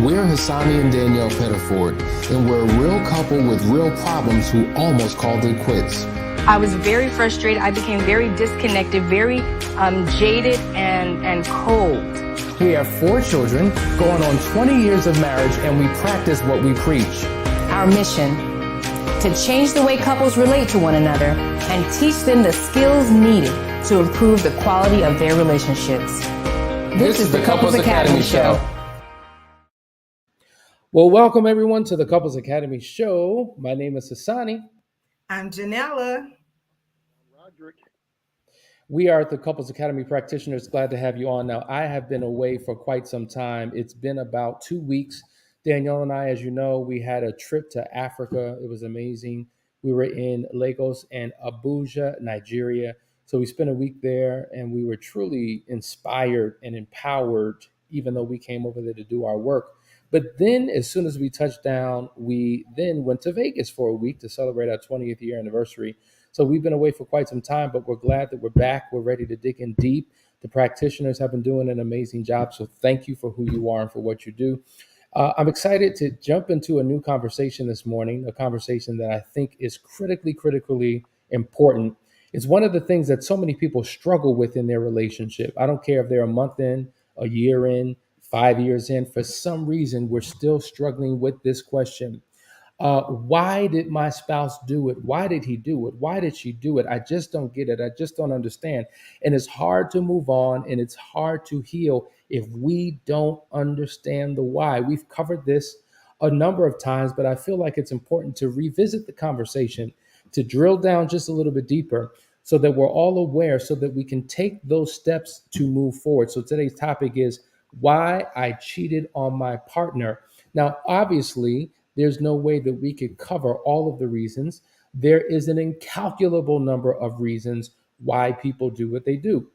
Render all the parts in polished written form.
We're Hassani and Danielle Pettiford, and we're a real couple with real problems who almost called it quits. I was very frustrated. I became very disconnected, very jaded and cold. We have 4 children, going on 20 years of marriage, and we practice what we preach. Our mission, to change the way couples relate to one another and teach them the skills needed to improve the quality of their relationships. This is the Couples Academy Show. Well, welcome everyone to the Couples Academy Show. My name is Hassani. I'm Janella. Roderick. We are the Couples Academy practitioners. Glad to have you on. Now, I have been away for quite some time. It's been about 2 weeks. Danielle and I, as you know, we had a trip to Africa. It was amazing. We were in Lagos and Abuja, Nigeria. So we spent a week there, and we were truly inspired and empowered, even though we came over there to do our work. But then as soon as we touched down, we then went to Vegas for a week to celebrate our 20th year anniversary. So we've been away for quite some time, but we're glad that we're back. We're ready to dig in deep. The practitioners have been doing an amazing job. So thank you for who you are and for what you do. I'm excited to jump into a new conversation this morning, a conversation that I think is critically important. It's one of the things that so many people struggle with in their relationship. I don't care if they're a month in, a year in, 5 years in. For some reason, we're still struggling with this question. Why did my spouse do it? Why did he do it? Why did she do it? I just don't get it. I just don't understand. And it's hard to move on, and it's hard to heal if we don't understand the why. We've covered this a number of times, but I feel like it's important to revisit the conversation, to drill down just a little bit deeper so that we're all aware, so that we can take those steps to move forward. So today's topic is why I cheated on my partner. Now, obviously, there's no way that we could cover all of the reasons. There is an incalculable number of reasons why people do what they do.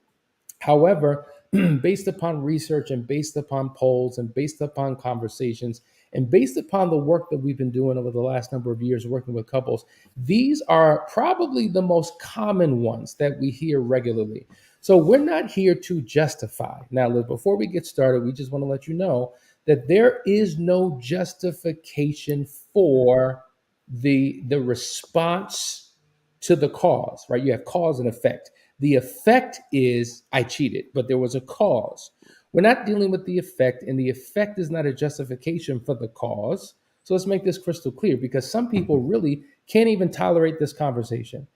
However, based upon research and based upon polls and based upon conversations and based upon the work that we've been doing over the last number of years working with couples, these are probably the most common ones that we hear regularly. So we're not here to justify. Now, before we get started, we just want to let you know that there is no justification for the response to the cause, right? You have cause and effect. The effect is I cheated, but there was a cause. We're not dealing with the effect, and the effect is not a justification for the cause. So let's make this crystal clear, because some people really can't even tolerate this conversation.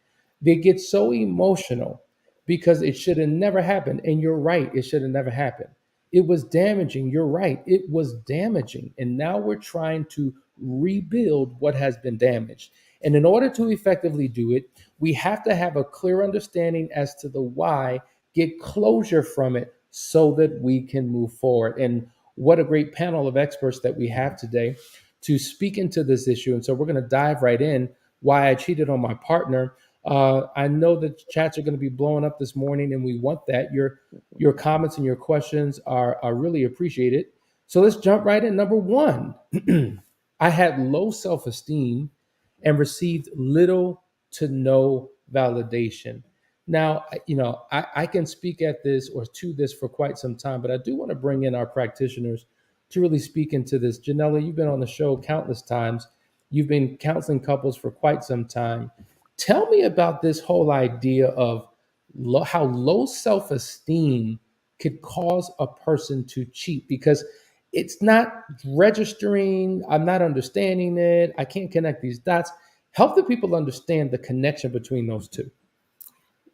They get so emotional because it should have never happened. And you're right, it should have never happened. It was damaging. You're right, it was damaging. And now we're trying to rebuild what has been damaged. And in order to effectively do it, we have to have a clear understanding as to the why, get closure from it so that we can move forward. And what a great panel of experts that we have today to speak into this issue. And so we're going to dive right in. Why I cheated on my partner. I know that chats are going to be blowing up this morning, and we want that. Your comments and your questions are really appreciated. So let's jump right in. Number one, I had low self-esteem and received little to no validation. Now, I can speak at this or to this for quite some time, but I do want to bring in our practitioners to really speak into this. Janella, you've been on the show countless times. You've been counseling couples for quite some time. Tell me about this whole idea of how low self-esteem could cause a person to cheat, because it's not registering. I'm not understanding it. I can't connect these dots. Help the people understand the connection between those two.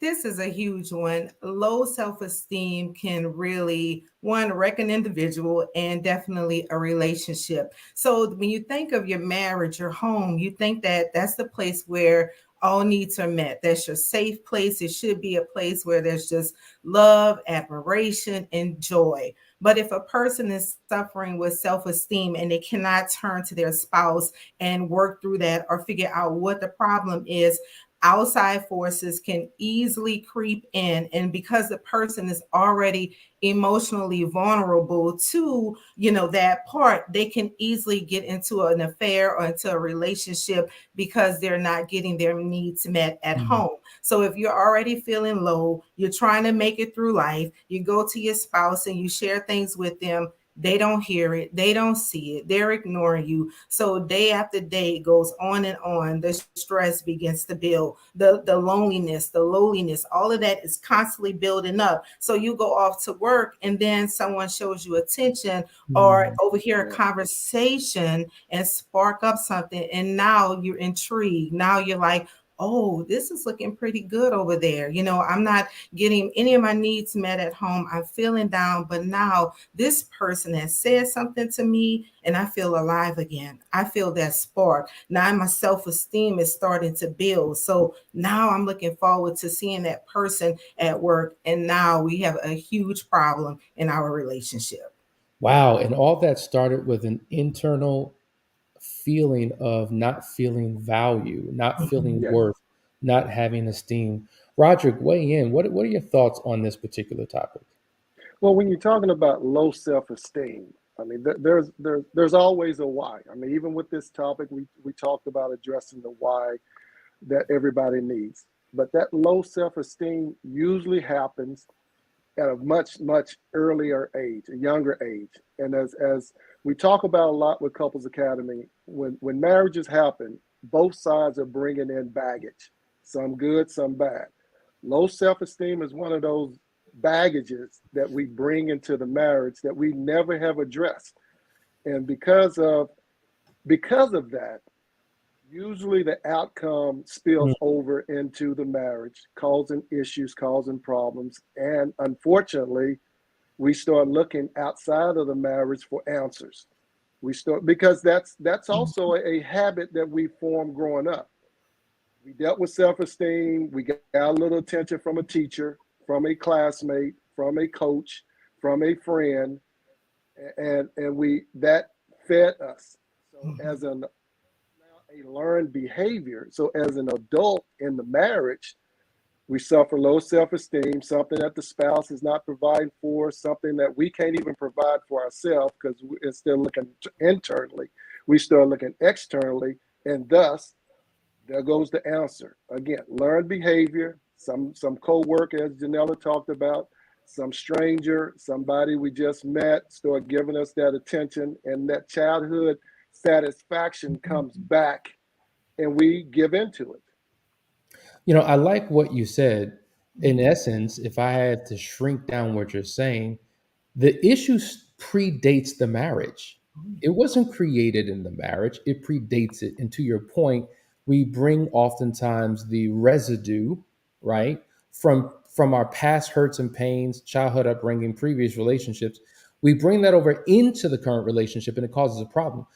This is a huge one. Low self-esteem can really, one, wreck an individual and definitely a relationship. So when you think of your marriage, your home, you think that that's the place where all needs are met. That's your safe place. It should be a place where there's just love, admiration, and joy. But if a person is suffering with self-esteem and they cannot turn to their spouse and work through that or figure out what the problem is, outside forces can easily creep in. And because the person is already emotionally vulnerable to, that part, they can easily get into an affair or into a relationship because they're not getting their needs met at home. So if you're already feeling low, you're trying to make it through life, you go to your spouse and you share things with them, They don't hear it, they don't see it, they're ignoring you. So day after day goes on and on. The stress begins to build, the loneliness, the lowliness, all of that is constantly building up. So you go off to work and then someone shows you attention or Mm. overhear a Yeah. conversation and spark up something, and now you're intrigued. Now you're like, oh, this is looking pretty good over there. I'm not getting any of my needs met at home. I'm feeling down, but now this person has said something to me and I feel alive again. I feel that spark. Now my self-esteem is starting to build. So now I'm looking forward to seeing that person at work. And now we have a huge problem in our relationship. Wow. And all that started with an internal feeling of not feeling value, not feeling Mhm. Yes. worth, not having esteem. Roderick, weigh in. What are your thoughts on this particular topic? Well, when you're talking about low self-esteem, I mean, there's always a why. I mean, even with this topic, we talked about addressing the why that everybody needs. But that low self-esteem usually happens at a much earlier age, a younger age. And as we talk about a lot with Couples Academy, when marriages happen, both sides are bringing in baggage, some good, some bad. Low self-esteem is one of those baggages that we bring into the marriage that we never have addressed. And because of that, usually the outcome spills over into the marriage, causing issues, causing problems. And unfortunately, we start looking outside of the marriage for answers. We start because that's also a habit that we formed growing up. We dealt with self-esteem. We got a little attention from a teacher, from a classmate, from a coach, from a friend, and we that fed us. So as an now a learned behavior. So as an adult in the marriage, we suffer low self-esteem, something that the spouse is not providing for, something that we can't even provide for ourselves because instead of looking internally, we start looking externally, and thus there goes the answer. Again, learned behavior, some co-worker, as Janella talked about, some stranger, somebody we just met, start giving us that attention, and that childhood satisfaction comes back, and we give into it. I like what you said. In essence, if I had to shrink down what you're saying, the issue predates the marriage. It wasn't created in the marriage, it predates it. And to your point, we bring oftentimes the residue, right, from our past hurts and pains, childhood upbringing, previous relationships. We bring that over into the current relationship and it causes a problem.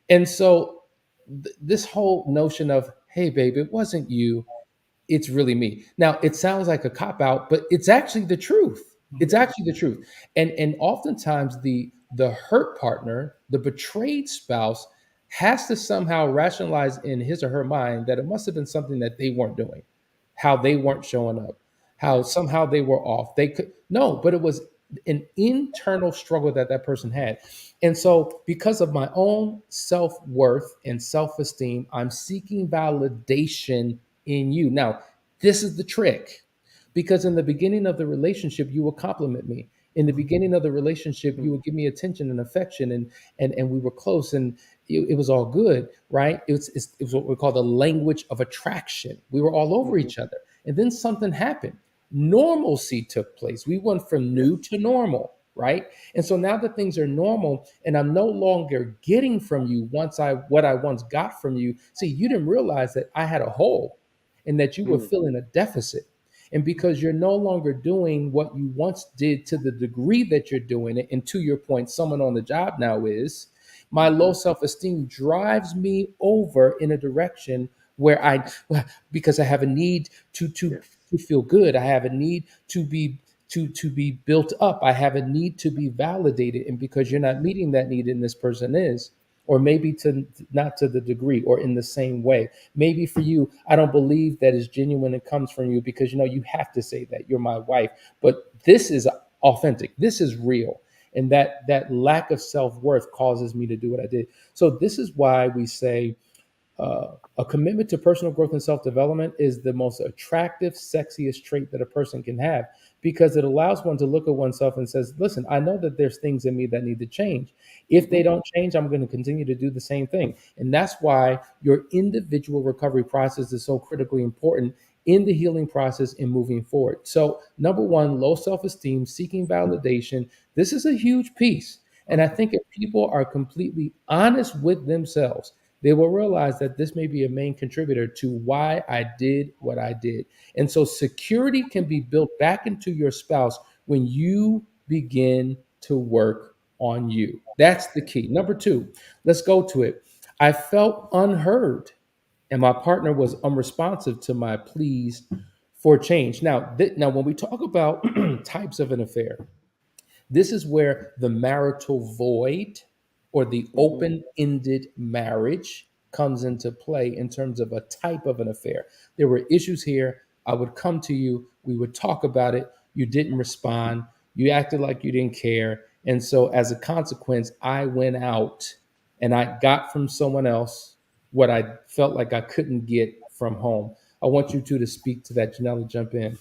And so this whole notion of, hey, babe, it wasn't you, it's really me. Now, it sounds like a cop out, but it's actually the truth. It's Yes. actually the truth. And oftentimes the hurt partner, the betrayed spouse, has to somehow rationalize in his or her mind that it must have been something that they weren't doing, how they weren't showing up, how Yes. somehow they were off. They could no, but it was an internal struggle that that person had. And so, because of my own self worth and self esteem, I'm seeking validation in you. Now, this is the trick because in the beginning of the relationship, you will compliment me. In the beginning of the relationship, you would give me attention and affection, and we were close, and it was all good, right? It was what we call the language of attraction. We were all over Mhm. each other, and then something happened. Normalcy took place. We went from new Yes. to normal, right? And so now that things are normal, and I'm no longer getting from you what I once got from you. See, you didn't realize that I had a hole and that you were Mm. filling a deficit. And because you're no longer doing what you once did to the degree that you're doing it, and to your point, someone on the job now is, my low self esteem drives me over in a direction where because I have a need Yes. to feel good. I have a need to be built up. I have a need to be validated. And because you're not meeting that need, and this person is, or maybe to not to the degree or in the same way. Maybe for you, I don't believe that is genuine and comes from you because you have to say that you're my wife. But this is authentic. This is real. And that lack of self-worth causes me to do what I did. So this is why we say a commitment to personal growth and self-development is the most attractive, sexiest trait that a person can have, because it allows one to look at oneself and says, listen, I know that there's things in me that need to change. If they don't change, I'm going to continue to do the same thing. And that's why your individual recovery process is so critically important in the healing process and moving forward. So number one, low self-esteem, seeking validation. This is a huge piece. And I think if people are completely honest with themselves, they will realize that this may be a main contributor to why I did what I did. And so security can be built back into your spouse when you begin to work on you. That's the key. Number two, let's go to it. I felt unheard, and my partner was unresponsive to my pleas for change. Now, when we talk about types of an affair, this is where the marital void or the open ended marriage comes into play in terms of a type of an affair. There were issues here. I would come to you. We would talk about it. You didn't respond. You acted like you didn't care. And so, as a consequence, I went out and I got from someone else what I felt like I couldn't get from home. I want you two to speak to that. Janella, jump in.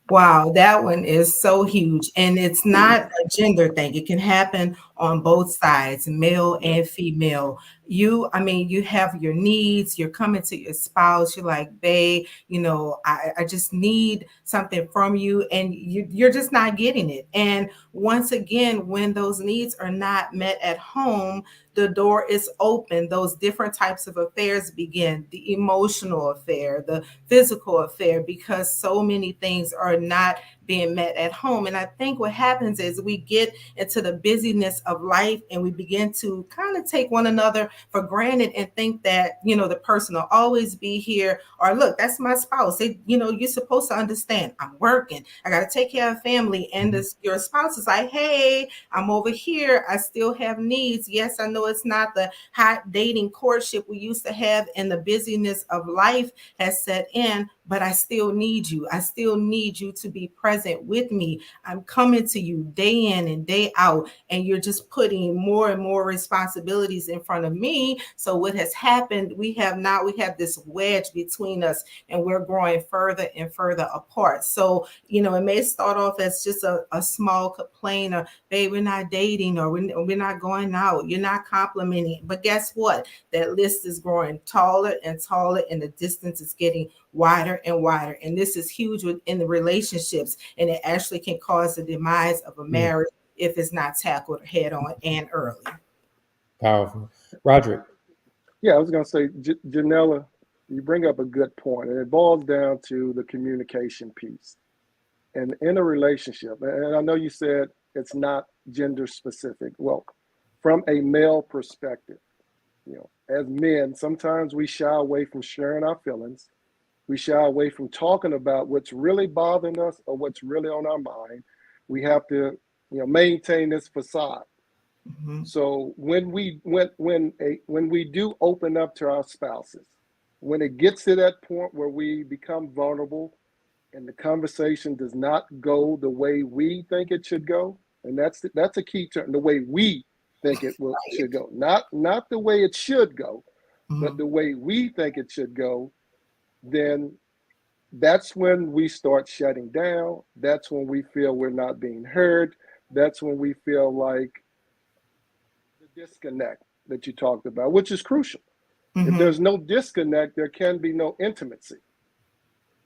Wow, that one is so huge. And it's not a gender thing. It can happen on both sides, male and female. You have your needs, you're coming to your spouse, you're like, babe, I just need something from you, and you're just not getting it. And once again, when those needs are not met at home, the door is open. Those different types of affairs begin, the emotional affair, the physical affair, because so many things are not being met at home. And I think what happens is we get into the busyness of life and we begin to kind of take one another for granted and think that, the person will always be here, or look, that's my spouse. You're supposed to understand I'm working. I got to take care of family. And your spouse is like, hey, I'm over here. I still have needs. Yes, I know it's not the hot dating courtship we used to have, and the busyness of life has set in, but I still need you. I still need you to be present with me. I'm coming to you day in and day out, and you're just putting more and more responsibilities in front of me. So what has happened, we have this wedge between us, and we're growing further and further apart. So, it may start off as just a small complaint, or, babe, we're not dating, or we're not going out. You're not complimenting. But guess what? That list is growing taller and taller, and the distance is getting wider and wider. And this is huge in the relationships, and it actually can cause the demise of a marriage if it's not tackled head on and early. Powerful. Roderick. Yeah, I was going to say, Janella, you bring up a good point, and it boils down to the communication piece. And in a relationship, and I know you said it's not gender specific. Well, from a male perspective, as men, sometimes we shy away from sharing our feelings. We shy away from talking about what's really bothering us or what's really on our mind. We have to, maintain this facade. Mm-hmm. So when we do open up to our spouses, when it gets to that point where we become vulnerable and the conversation does not go the way we think it should go, and that's a key term, the way we think it should go, not the way it should go, but the way we think it should go, then that's when we start shutting down. That's when we feel we're not being heard. That's when we feel like the disconnect that you talked about, which is crucial. Mm-hmm. If there's no disconnect, there can be no intimacy.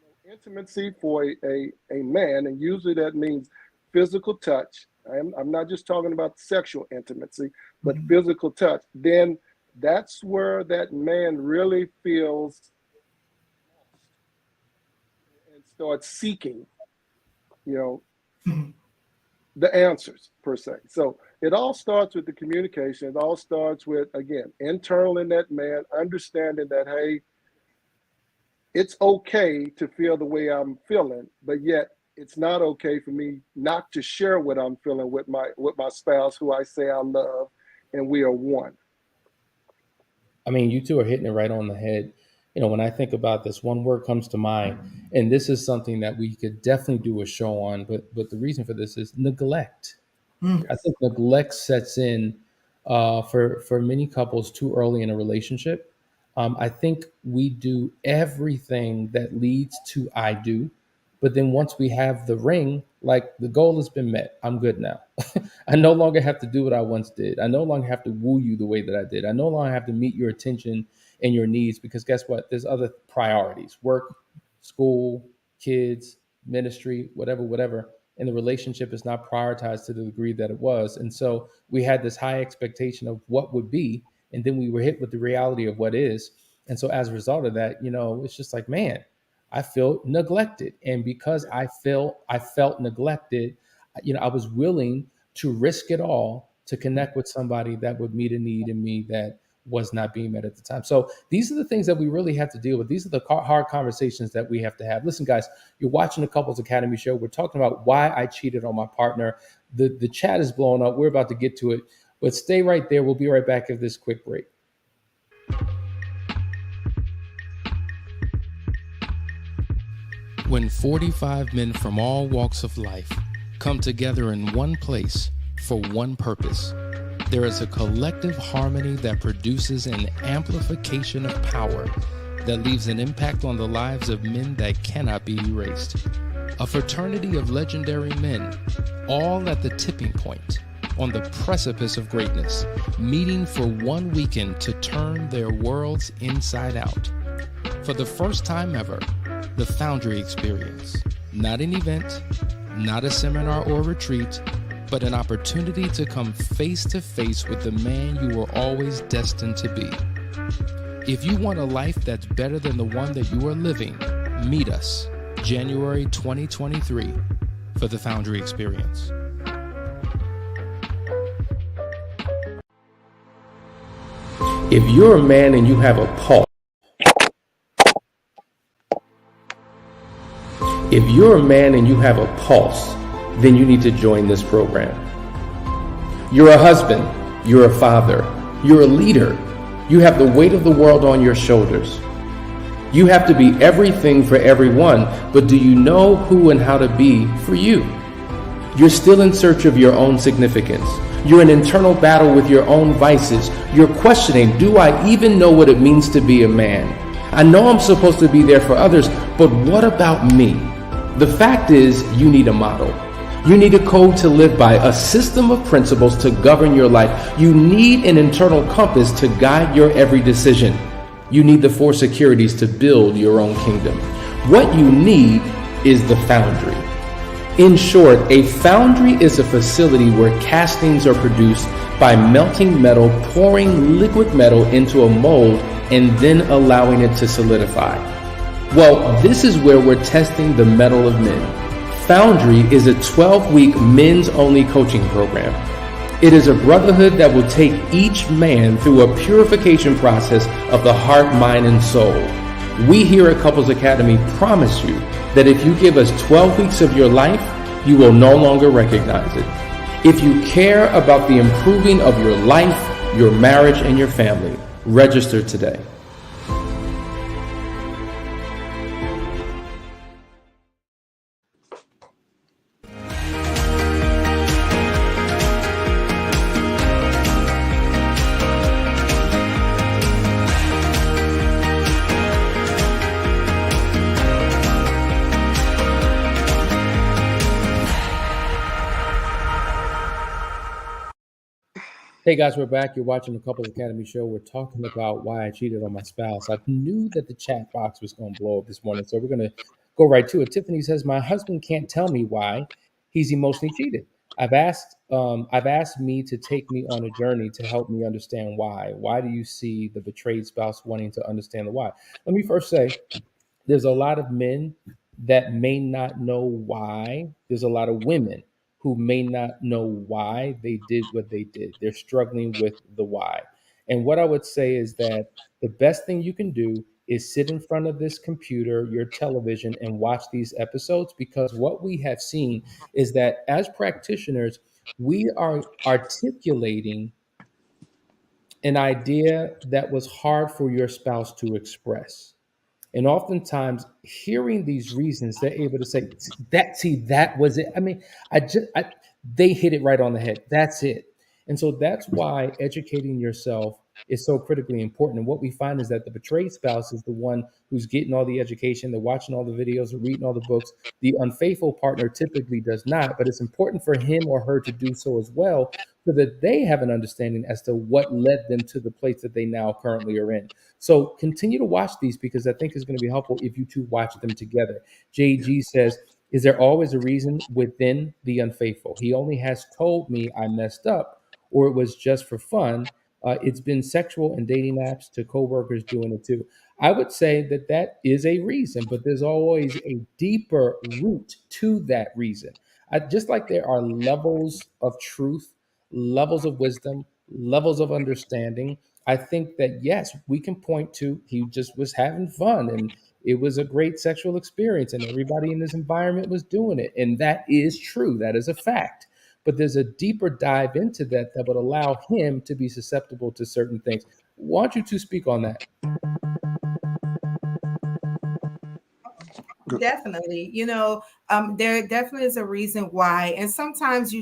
No intimacy for a man, and usually that means physical touch. I'm not just talking about sexual intimacy, but physical touch. Then that's where that man really feels and starts seeking, the answers per se. So it all starts with the communication. It all starts with, again, internal in that man, understanding that, hey, it's okay to feel the way I'm feeling, but yet it's not okay for me not to share what I'm feeling with my spouse, who I say I love, and we are one. I mean, you two are hitting it right on the head. When I think about this, one word comes to mind, and this is something that we could definitely do a show on, but the reason for this is neglect. I think neglect sets in for many couples too early in a relationship. I think we do everything that leads to I do, but then once we have the ring, like the goal has been met, I'm good now. I no longer have to do what I once did. I no longer have to woo you the way that I did. I no longer have to meet your attention and your needs because guess what? There's other priorities: work, school, kids, ministry, whatever, whatever. And the relationship is not prioritized to the degree that it was. And so we had this high expectation of what would be, and then we were hit with the reality of what is. And so as a result of that, it's just like, man, I feel neglected. And because I felt neglected, I was willing to risk it all to connect with somebody that would meet a need in me that was not being met at the time. So these are the things that we really have to deal with. These are the hard conversations that we have to have. Listen, guys, you're watching the Couples Academy show. We're talking about why I cheated on my partner. The chat is blowing up. We're about to get to it, but stay right there. We'll be right back after this quick break. When 45 men from all walks of life come together in one place for one purpose, there is a collective harmony that produces an amplification of power that leaves an impact on the lives of men that cannot be erased. A fraternity of legendary men, all at the tipping point, on the precipice of greatness, meeting for one weekend to turn their worlds inside out. For the first time ever, the Foundry experience. Not an event, not a seminar or retreat, but an opportunity to come face to face with the man you were always destined to be. If you want a life that's better than the one that you are living, meet us January 2023 for the Foundry experience. If you're a man and you have a pulse, If you're a man and you have a pulse, then you need to join this program. You're a husband, you're a father, you're a leader. You have the weight of the world on your shoulders. You have to be everything for everyone, but do you know who and how to be for you? You're still in search of your own significance. You're in internal battle with your own vices. You're questioning, do I even know what it means to be a man? I know I'm supposed to be there for others, but what about me? The fact is, you need a model. You need a code to live by, a system of principles to govern your life. You need an internal compass to guide your every decision. You need the 4 securities to build your own kingdom. What you need is the Foundry. In short, a foundry is a facility where castings are produced by melting metal, pouring liquid metal into a mold, and then allowing it to solidify. Well, this is where we're testing the metal of men. Foundry is a 12-week men's-only coaching program. It is a brotherhood that will take each man through a purification process of the heart, mind, and soul. We here at Couples Academy promise you that if you give us 12 weeks of your life, you will no longer recognize it. If you care about the improving of your life, your marriage, and your family, register today. Hey guys, we're back. You're watching the Couples Academy show. We're talking about why I cheated on my spouse. I knew that the chat box was going to blow up this morning, so we're going to go right to it. Tiffany says, "My husband can't tell me why he's emotionally cheated. I've asked me to take me on a journey to help me understand why. Why do you see the betrayed spouse wanting to understand the why?" Let me first say, there's a lot of men that may not know why. There's a lot of women who may not know why they did what they did. They're struggling with the why. And what I would say is that the best thing you can do is sit in front of this computer, your television, and watch these episodes, because what we have seen is that as practitioners, we are articulating an idea that was hard for your spouse to express. And oftentimes, hearing these reasons, they're able to say, that was it. I mean, they hit it right on the head. That's it. And so that's why educating yourself is so critically important. And what we find is that the betrayed spouse is the one who's getting all the education, they're watching all the videos, they're reading all the books. The unfaithful partner typically does not, but it's important for him or her to do so as well, so that they have an understanding as to what led them to the place that they now currently are in. So continue to watch these, because I think it's going to be helpful if you two watch them together. JG says, is there always a reason within the unfaithful? He only has told me I messed up, or it was just for fun. It's been sexual and dating apps to coworkers doing it too. I would say that that is a reason, but there's always a deeper root to that reason. Just like there are levels of truth, levels of wisdom, levels of understanding, I think that yes, we can point to he just was having fun and it was a great sexual experience and everybody in this environment was doing it. And that is true. That is a fact. But there's a deeper dive into that that would allow him to be susceptible to certain things. Why don't you two speak on that? Definitely. There definitely is a reason why. And sometimes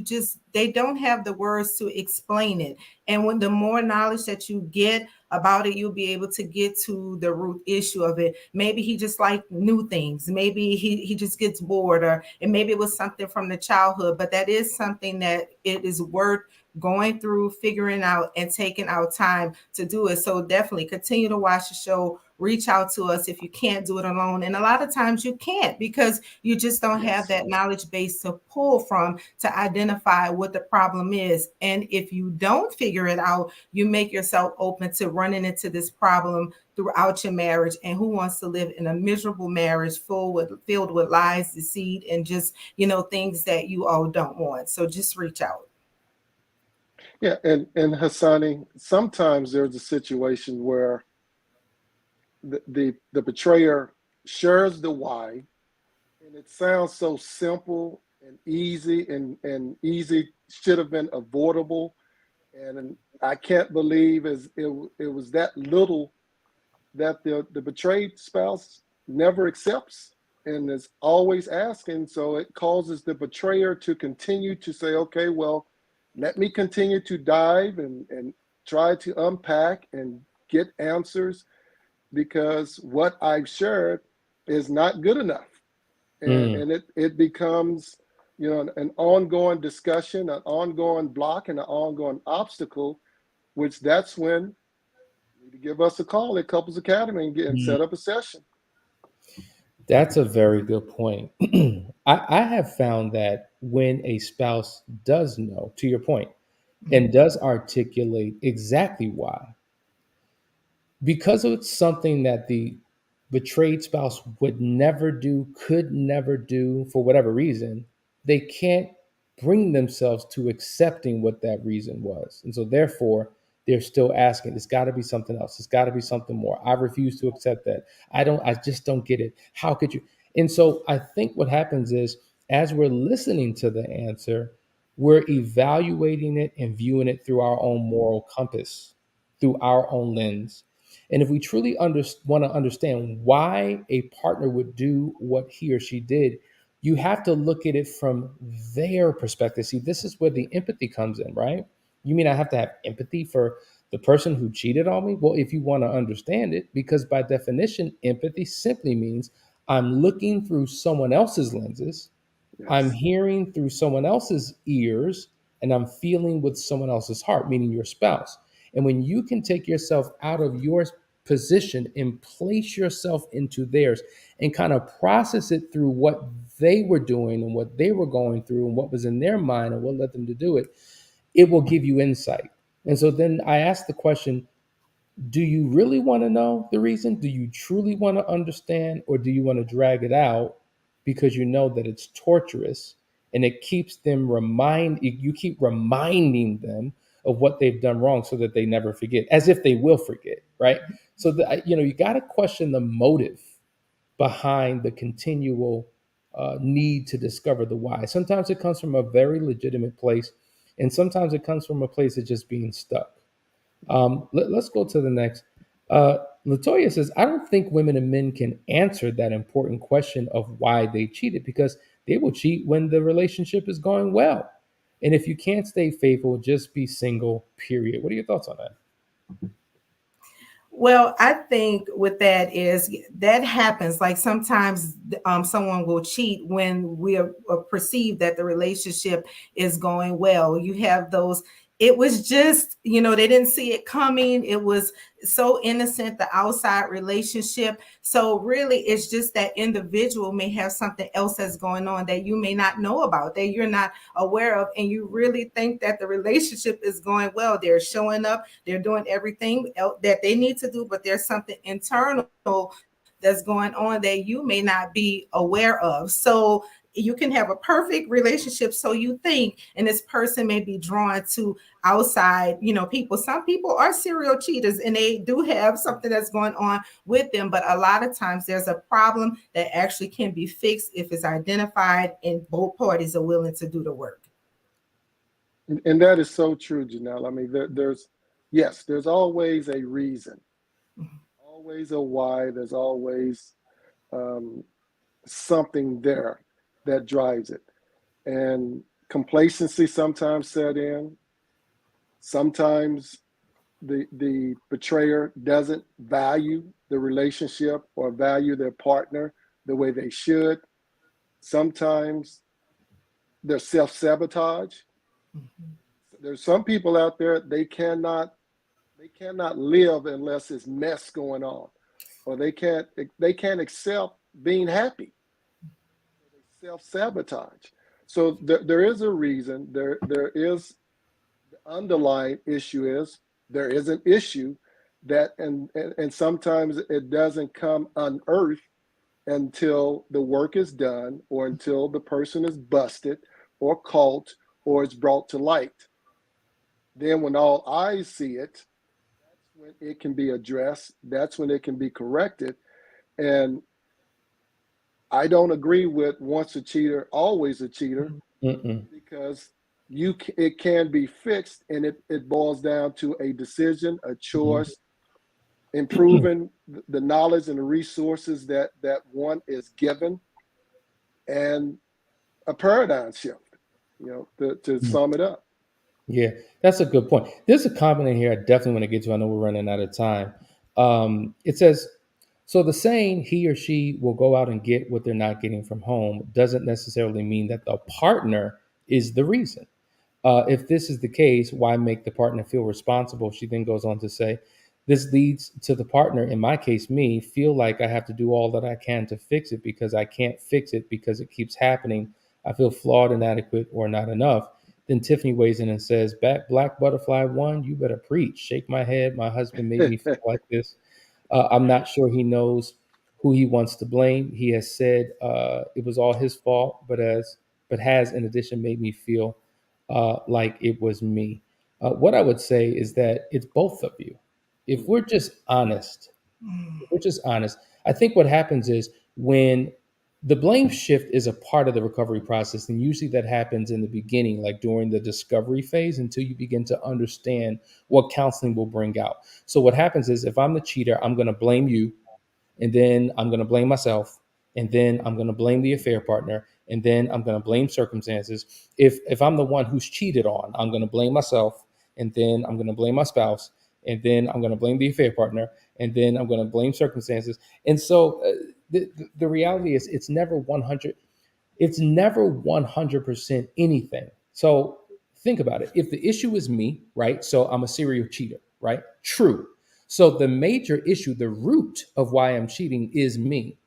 they don't have the words to explain it. And when the more knowledge that you get about it, you'll be able to get to the root issue of it. Maybe he just liked new things. Maybe he just gets bored, and maybe it was something from the childhood, but that is something that it is worth going through, figuring out, and taking our time to do it. So definitely continue to watch the show. Reach out to us if you can't do it alone. And a lot of times you can't, because you just don't have that knowledge base to pull from to identify what the problem is. And if you don't figure it out, you make yourself open to running into this problem throughout your marriage. And who wants to live in a miserable marriage filled with lies, deceit, and just, things that you all don't want? So just reach out. Yeah, and Hassani, sometimes there's a situation where the betrayer shares the why, and it sounds so simple and easy, and easy should have been avoidable, and I can't believe it was that little that the betrayed spouse never accepts and is always asking. So it causes the betrayer to continue to say, okay, well, let me continue to dive and try to unpack and get answers, because what I've shared is not good enough. And it becomes, an ongoing discussion, an ongoing block, and an ongoing obstacle, which that's when you need to give us a call at Couples Academy and set up a session. That's a very good point. I have found that when a spouse does know, to your point, and does articulate exactly why, because it's something that the betrayed spouse would never do, could never do for whatever reason, they can't bring themselves to accepting what that reason was. And so therefore, they're still asking, it's got to be something else. It's got to be something more. I refuse to accept that. I just don't get it. How could you? And so I think what happens is, as we're listening to the answer, we're evaluating it and viewing it through our own moral compass, through our own lens. And if we truly want to understand why a partner would do what he or she did, you have to look at it from their perspective. See, this is where the empathy comes in, right? You mean I have to have empathy for the person who cheated on me? Well, if you want to understand it, because by definition, empathy simply means I'm looking through someone else's lenses, I'm hearing through someone else's ears, and I'm feeling with someone else's heart, meaning your spouse. And when you can take yourself out of your position and place yourself into theirs and kind of process it through what they were doing and what they were going through and what was in their mind and what led them to do it, it will give you insight. And so then I ask the question, do you really want to know the reason? Do you truly want to understand, or do you want to drag it out because you know that it's torturous and it keeps them you keep reminding them of what they've done wrong so that they never forget, as if they will forget, right? So you got to question the motive behind the continual need to discover the why. Sometimes it comes from a very legitimate place, and sometimes it comes from a place of just being stuck. Let's go to the next. Latoya says, I don't think women and men can answer that important question of why they cheated, because they will cheat when the relationship is going well. And if you can't stay faithful, just be single, period. What are your thoughts on that? Well, I think with that is that happens. Like sometimes someone will cheat when we are perceive that the relationship is going well. You have those. It was just, they didn't see it coming. It was so innocent, the outside relationship. So really, it's just that individual may have something else that's going on that you may not know about, that you're not aware of, and you really think that the relationship is going well. They're showing up, they're doing everything that they need to do, but there's something internal that's going on that you may not be aware of. So you can have a perfect relationship, so you think, and this person may be drawn to outside, people. Some people are serial cheaters and they do have something that's going on with them, but a lot of times there's a problem that actually can be fixed if it's identified and both parties are willing to do the work. And that is so true, Janelle. I mean, there's always a reason, always a why. There's always something there that drives it. And complacency sometimes set in. Sometimes the betrayer doesn't value the relationship or value their partner the way they should. Sometimes there's self-sabotage. There's some people out there, they cannot live unless there's mess going on, or they can't accept being happy. They self-sabotage. So there is a reason. There is the underlying issue is there is an issue that and sometimes it doesn't come unearthed until the work is done, or until the person is busted or caught or it's brought to light. Then when all eyes see it, that's when it can be addressed. That's when it can be corrected. And I don't agree with once a cheater, always a cheater, because it can be fixed, and it boils down to a decision, a choice, improving the knowledge and the resources that one is given, and a paradigm shift, to sum it up. Yeah, that's a good point. There's a comment in here I definitely want to get to. I know we're running out of time. It says, so the saying he or she will go out and get what they're not getting from home doesn't necessarily mean that the partner is the reason. If this is the case, why make the partner feel responsible? She then goes on to say, this leads to the partner, in my case, me, feel like I have to do all that I can to fix it because I can't fix it because it keeps happening. I feel flawed, inadequate, or not enough. Then Tiffany weighs in and says, Black Butterfly 1, you better preach. Shake my head. My husband made me feel like this. I'm not sure he knows who he wants to blame. He has said it was all his fault, but has in addition made me feel like it was me. What I would say is that it's both of you. If we're just honest, I think what happens is when the blame shift is a part of the recovery process, and usually that happens in the beginning, like during the discovery phase, until you begin to understand what counseling will bring out. So what happens is if I'm the cheater, I'm going to blame you, and then I'm going to blame myself, and then I'm going to blame the affair partner, and then I'm going to blame circumstances. If I'm the one who's cheated on, I'm going to blame myself, and then I'm going to blame my spouse, and then I'm going to blame the affair partner, and then I'm going to blame circumstances. And so the reality is it's never 100. It's never 100% anything. So think about it. If the issue is me, right? So I'm a serial cheater, right? True. So the major issue, the root of why I'm cheating is me.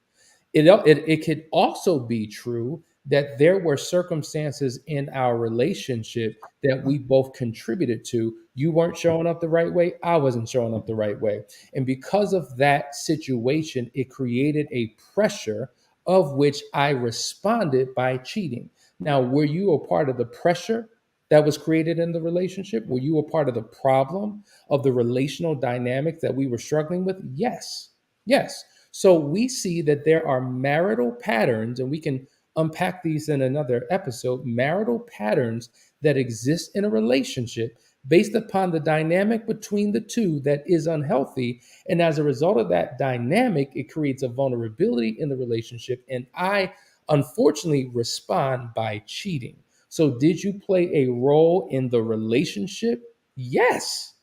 It could also be true that there were circumstances in our relationship that we both contributed to. You weren't showing up the right way. I wasn't showing up the right way. And because of that situation, it created a pressure of which I responded by cheating. Now, were you a part of the pressure that was created in the relationship? Were you a part of the problem of the relational dynamics that we were struggling with? Yes. Yes. So we see that there are marital patterns, and we can unpack these in another episode, marital patterns that exist in a relationship based upon the dynamic between the two that is unhealthy. And as a result of that dynamic, it creates a vulnerability in the relationship. And I unfortunately respond by cheating. So did you play a role in the relationship? Yes.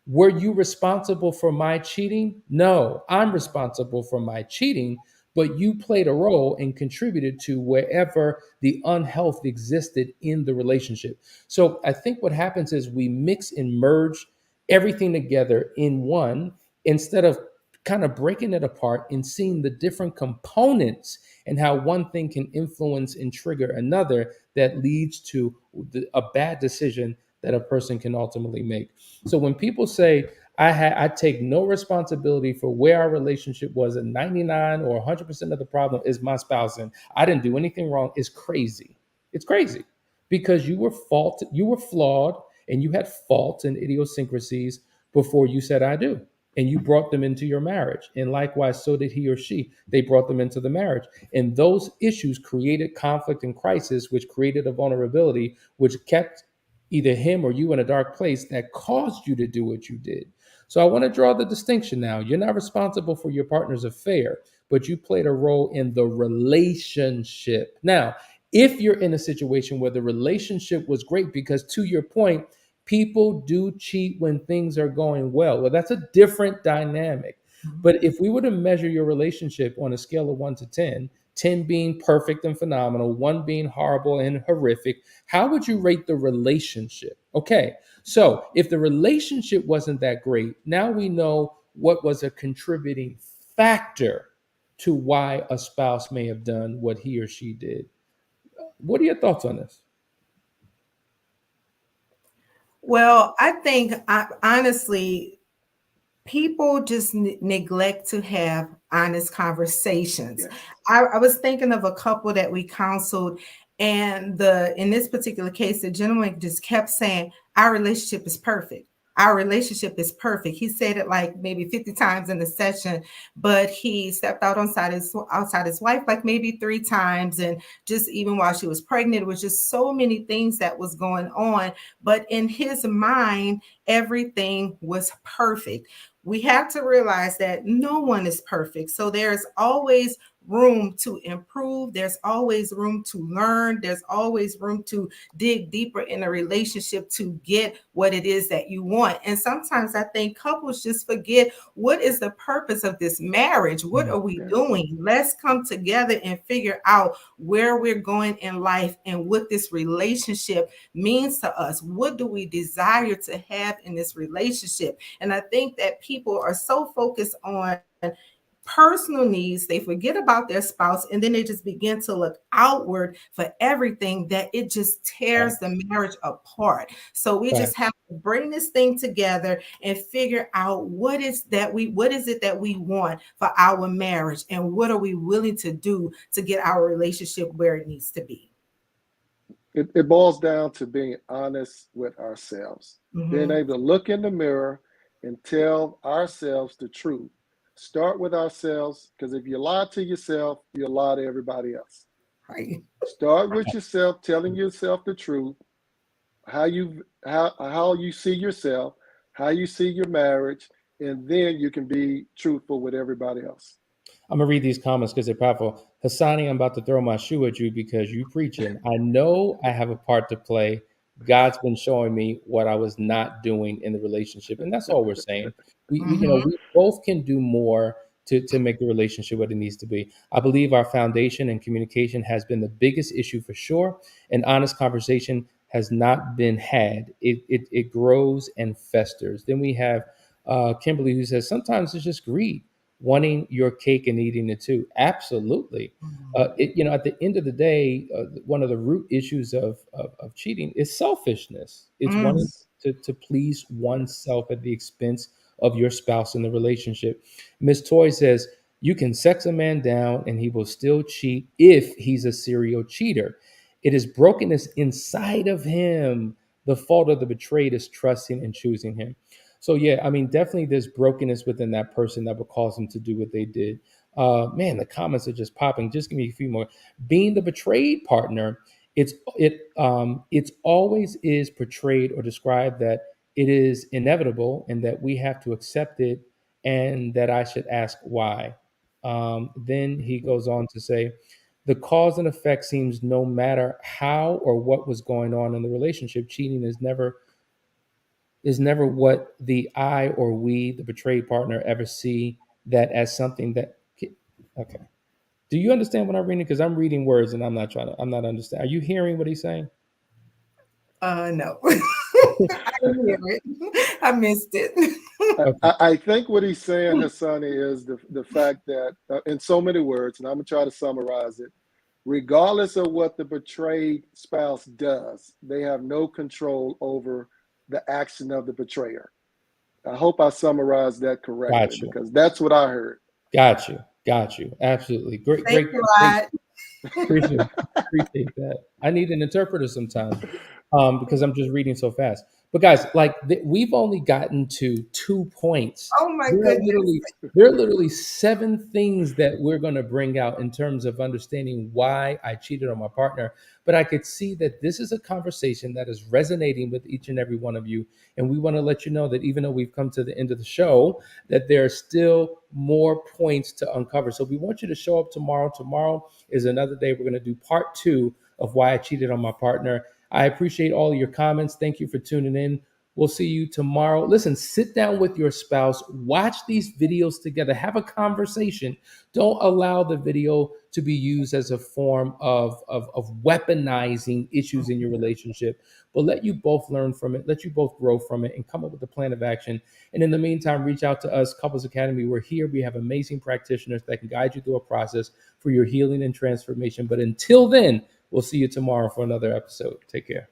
Were you responsible for my cheating? No, I'm responsible for my cheating, but you played a role and contributed to wherever the unhealth existed in the relationship. So I think what happens is we mix and merge everything together in one instead of kind of breaking it apart and seeing the different components and how one thing can influence and trigger another that leads to a bad decision that a person can ultimately make. So when people say I take no responsibility for where our relationship was, and 99 or 100% of the problem is my spouse and I didn't do anything wrong, is crazy. It's crazy because you were flawed, and you had faults and idiosyncrasies before you said I do. And you brought them into your marriage. And likewise, so did he or she. They brought them into the marriage. And those issues created conflict and crisis, which created a vulnerability, which kept either him or you in a dark place that caused you to do what you did. So I want to draw the distinction now. You're not responsible for your partner's affair, but you played a role in the relationship. Now, if you're in a situation where the relationship was great, because to your point, people do cheat when things are going well. Well, that's a different dynamic. But if we were to measure your relationship on a scale of 1 to 10, 10 being perfect and phenomenal, 1 being horrible and horrific, how would you rate the relationship? Okay, so if the relationship wasn't that great, now we know what was a contributing factor to why a spouse may have done what he or she did. What are your thoughts on this? Well, I think honestly, people just neglect to have honest conversations. Yes. I was thinking of a couple that we counseled, and the in this particular case, the gentleman just kept saying, "Our relationship is perfect. Our relationship is perfect." He said it like maybe 50 times in the session, but he stepped outside his wife like maybe 3 times, and just even while she was pregnant, it was just so many things that was going on. But in his mind, everything was perfect. We have to realize that no one is perfect. So there's always room to improve. There's always room to learn. There's always room to dig deeper in a relationship to get what it is that you want. And sometimes I think couples just forget, what is the purpose of this marriage? What are we Yes. doing? Let's come together and figure out where we're going in life and what this relationship means to us. What do we desire to have in this relationship? And I think that people are so focused on personal needs, they forget about their spouse, and then they just begin to look outward for everything, that it just tears the marriage apart. So we just have to bring this thing together and figure out what is it that we want for our marriage, and what are we willing to do to get our relationship where it needs to be. It boils down to being honest with ourselves, being able to look in the mirror and tell ourselves the truth. Start with ourselves, because if you lie to yourself, you lie to everybody else. Right. Start with yourself, telling yourself the truth, how you see yourself, how you see your marriage, and then you can be truthful with everybody else. I'm gonna read these comments because they're powerful. Hassani, I'm about to throw my shoe at you because you preaching. I know I have a part to play. God's been showing me what I was not doing in the relationship, and that's all we're saying. We both can do more to make the relationship what it needs to be. I believe our foundation and communication has been the biggest issue for sure. An honest conversation has not been had. It grows and festers. Then we have Kimberly, who says sometimes it's just greed, wanting your cake and eating it too. Absolutely. At the end of the day, one of the root issues of cheating is selfishness. It's wanting Yes. to please oneself at the expense of your spouse in the relationship. Miss Toy says, you can sex a man down and he will still cheat if he's a serial cheater. It is brokenness inside of him. The fault of the betrayed is trusting and choosing him. So yeah, I mean, definitely there's brokenness within that person that would cause them to do what they did. Man, the comments are just popping. Just give me a few more. Being the betrayed partner, it's always is portrayed or described that it is inevitable and that we have to accept it, and that I should ask why. Then he goes on to say, The cause and effect seems no matter how or what was going on in the relationship, cheating is never what the I or we, the betrayed partner, ever see that as something that. Okay. Do you understand what I'm reading? Because I'm reading words and I'm not understanding. Are you hearing what he's saying? No. I didn't hear it. I missed it. Okay. I think what he's saying, Hassani, is the fact that, in so many words, and I'm going to try to summarize it, regardless of what the betrayed spouse does, they have no control over the action of the betrayer. I hope I summarized that correctly, because that's what I heard. Got you. Absolutely. Great. Appreciate that. I need an interpreter sometimes because I'm just reading so fast. But guys, like we've only gotten to 2 points. Oh my goodness. There are literally 7 things that we're going to bring out in terms of understanding why I cheated on my partner. But I could see that this is a conversation that is resonating with each and every one of you. And we want to let you know that even though we've come to the end of the show, that there are still more points to uncover. So we want you to show up tomorrow. Tomorrow is another day. We're going to do part 2 of why I cheated on my partner. I appreciate all of your comments. Thank you for tuning in. We'll see you tomorrow. Listen, sit down with your spouse, watch these videos together, have a conversation. Don't allow the video to be used as a form of weaponizing issues in your relationship, but let you both learn from it, let you both grow from it, and come up with a plan of action. And in the meantime, reach out to us, Couples Academy. We're here. We have amazing practitioners that can guide you through a process for your healing and transformation. But until then, we'll see you tomorrow for another episode. Take care.